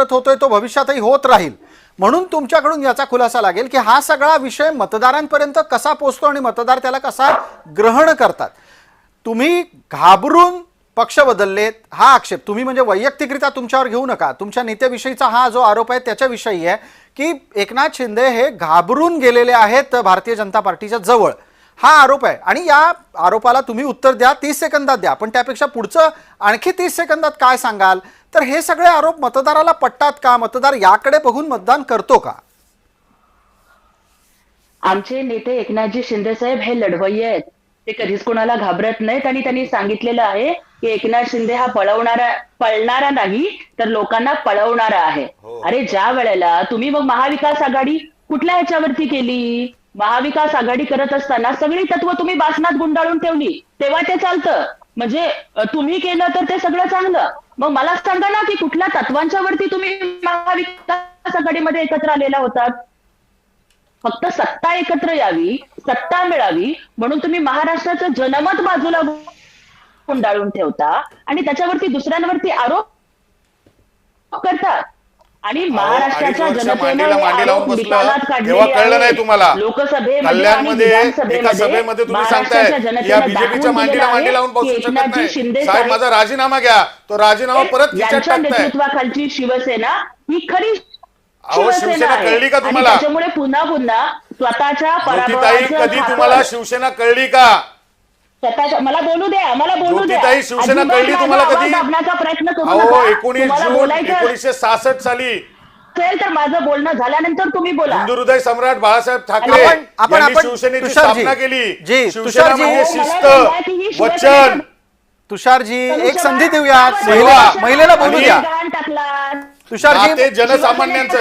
होतोय तो भविष्यातही होत राहील। म्हणून तुमच्याकडून याचा खुलासा लागेल की हा सगळा विषय मतदारांपर्यंत कसा पोहोचतो आणि मतदार त्याला कसा ग्रहण करतात। तुम्ही घाबरून पक्ष बदललेत हा आक्षेप तुम्ही म्हणजे वैयक्तिकरित्या तुमच्यावर घेऊ नका। तुमच्या नेत्याविषयीचा हा जो आरोप आहे त्याच्याविषयी आहे की एकनाथ शिंदे हे घाबरून गेलेले आहेत भारतीय जनता पार्टीच्या जवळ, हा आरोप आहे। आणि या आरोपाला तुम्ही उत्तर द्या, 30 सेकंदात द्या, पण त्यापेक्षा पुढचं आणखी 30 सेकंदात काय सांगाल? तर हे सगळे आरोप मतदाराला पटतात का? मतदार याकडे बघून मतदान करतो का? आमचे नेते एकनाथजी शिंदे साहेब हे लढवय्ये आहेत, ते कधीच कोणाला घाबरत नाहीत आणि त्यांनी सांगितलेलं आहे की एकनाथ शिंदे हा पळणारा नाही तर लोकांना पळवणारा आहे। अरे ज्या वेळेला तुम्ही मग महाविकास आघाडी कुठल्या ह्याच्यावरती केली? महाविकास आघाडी करत असताना सगळी तत्व तुम्ही बासनात गुंडाळून ठेवली, तेव्हा ते चालतं। म्हणजे तुम्ही केलं तर ते सगळं चांगलं। मग मला सांगा ना की कुठल्या तत्वांच्या वरती तुम्ही महाविकास आघाडीमध्ये एकत्र आलेला होतात? फक्त सत्ता एकत्र यावी, सत्ता मिळावी म्हणून तुम्ही महाराष्ट्राचं जनमत बाजूला गुंडाळून ठेवता आणि त्याच्यावरती दुसऱ्यांवरती आरोप करतात। आणि महाराष्ट्राच्या जनतेने तेव्हा कळलं नाही तुम्हाला? कल्याणमध्ये एका सभेमध्ये तुम्ही सांगताय या बीजेपीच्या मांडीला मांडी लावून बसू शकत नाही, साहेब माझा राजीनामा घ्या, तो राजीनामा परत खिशात टाकताय। नेतृत्वाखालची शिवसेना ही खरी शिवसेना कळली का तुम्हाला? त्याच्यामुळे पुन्हा पुन्हा स्वतःच्या कधी तुम्हाला शिवसेना कळली का? मला बोलू द्या, मला बोलू द्या। शिवसेना कळली तुम्हाला कधी? प्रयत्न करू नका। 19 जून 1966 साली असेल तर माझं बोलणं झाल्यानंतर तुम्ही बोला। हिंदू हृदय सम्राट बाळासाहेब ठाकरे यांनी शिवसेनेची स्थापना केली। शिवसेना म्हणजे शिस्त, वचन। तुषारजी एक संधी देऊया, महिलेला बोलू द्या। तुषारजी ते जनसामान्यांचं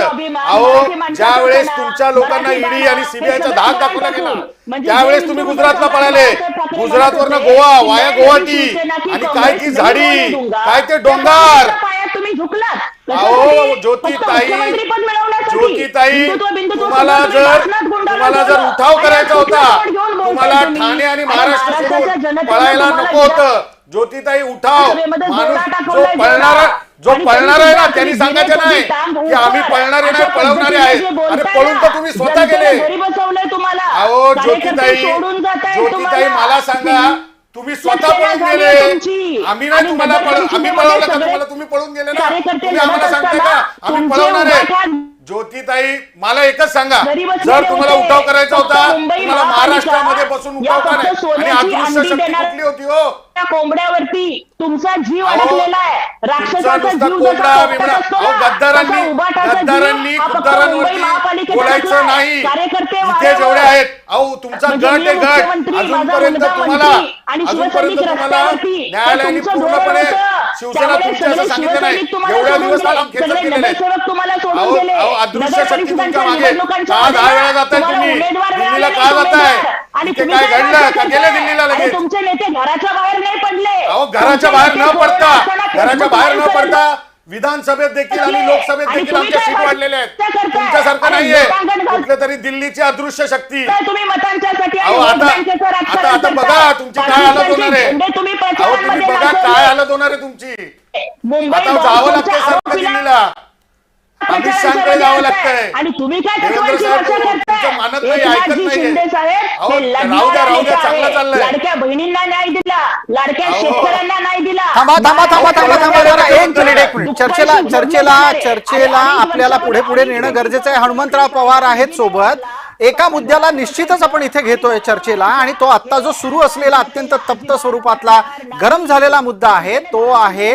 ज्या वेळेस तुमच्या लोकांना ईडी आणि सीबीआयचा धाक दाखवला गेला त्यावेळेस तुम्ही गुजरातला पळाले, गुजरातवरनं गोवा वाया गुवाहाटी, आणि काय ती झाडी, काय ते डोंगर। तुम्ही झुकलात ज्योतिताई तुम्हाला जर उठाव करायचा होता, तुम्हाला ठाणे आणि महाराष्ट्र सोडून पळायला नको होतं। ज्योतिताई उठाव, माणूस जो पळणार आहे ना त्यांनी सांगायचं नाही की आम्ही पळणारे नाही पळवणारे आहेत। अरे पळून तर तुम्ही स्वतः गेले। अहो ज्योतिताई मला सांगा, तुम्ही स्वतः पळून गेले, आम्ही नाही तुम्हाला आम्ही पळवलं का तुम्हाला? तुम्ही पळून गेले ना, तुम्ही आम्हाला सांगताय का आम्ही पळवणार आहे? ज्योतिताई मला एकच सांगा, जर तुम्हाला उठाव करायचा होता तुम्हाला महाराष्ट्रामध्ये बसून उठाव का नाही? आणि अदृश्य शक्ती कुठली होती हो? कोंबड्यावरती तुमचा जीव अडकलेला आहे, राक्षसाचा जीव गद्दारांनी बोलायचं नाही। इथे जेवढे आहेत अहो तुमचा गट आहे गट, अजूनपर्यंत तुम्हाला न्यायालयाने पूर्णपणे शिवसेना तुमच्या असं सांगितलं नाही। एवढ्या दिवस लांब खेचत केलेले अदृश्य शक्ती तुमच्या मागे का 10 वेळा जाताय तुम्ही? दिल्लीला का जाताय? इथे काय घडलं का? गेले दिल्लीला लगेच? तुमचे नेते घराच्या बाहेर नाही पडले। अहो घराच्या बाहेर न पडता विधानसभेत देखील आणि लोकसभेत देखील आमच्या सीट वाढलेल्या आहेत। तुमच्यासारखं नाहीये कुठल्या तरी दिल्लीची अदृश्य शक्ती। तुम्ही मतांच्यासाठी आता बघा तुमची काय हालत होणार आहे। तुम्ही बघा काय हालत होणार आहे तुमची। आता जावं लागतंय सारखं दिल्लीला, अमित शहाकडे जावं लागतंय। आणि तुम्ही काय देवेंद्र साहेब तुमचं मानत नाही, ऐकत नाहीये। राहू द्या चांगलं चाललंय। लाडक्या बहिणींना न्याय दिला, लाडक्या शेतकऱ्यांना न्याय दिला। एक मिनिट, चर्चेला आपल्याला पुढे नेणं गरजेचं आहे। हनुमंतराव पवार आहेत सोबत, एका मुद्द्याला निश्चितच आपण इथे घेतोय चर्चेला, आणि तो आता जो सुरू असलेला अत्यंत तप्त स्वरूपातला गरम झालेला मुद्दा आहे तो आहे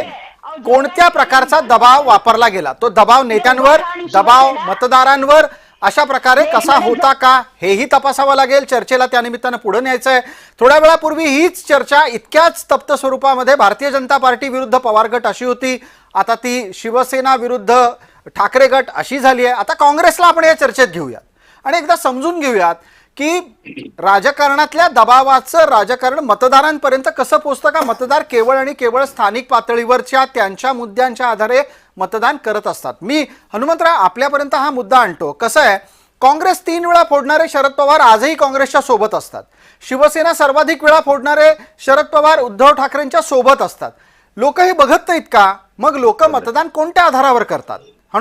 कोणत्या प्रकारचा दबाव वापरला गेला। तो दबाव नेत्यांवर, दबाव मतदारांवर अशा प्रकारे कसा होता का हेही तपासावं लागेल। चर्चेला त्यानिमित्तानं पुढे न्यायचंय। थोड्या वेळापूर्वी हीच चर्चा इतक्याच तप्त स्वरूपामध्ये भारतीय जनता पार्टी विरुद्ध पवार गट अशी होती, आता ती शिवसेना विरुद्ध ठाकरे गट अशी झाली आहे। आता काँग्रेसला आपण या चर्चेत घेऊयात आणि एकदा समजून घेऊयात की राजकारणातल्या दबावाचं राजकारण मतदारांपर्यंत कसं पोहोचतं का? मतदार केवळ आणि केवळ स्थानिक पातळीवरच्या त्यांच्या मुद्द्यांच्या आधारे मतदान करत असतात। मी हनुमंतराव आपल्यापर्यंत हा मुद्दा आणतो। कसं आहे, काँग्रेस 3 वेळा फोडणारे शरद पवार आजही काँग्रेसच्या सोबत असतात। शिवसेना सर्वाधिक वेळा फोडणारे शरद पवार उद्धव ठाकरेंच्या सोबत असतात। लोक हे बघत नाहीत का? मग लोक मतदान कोणत्या आधारावर करतात?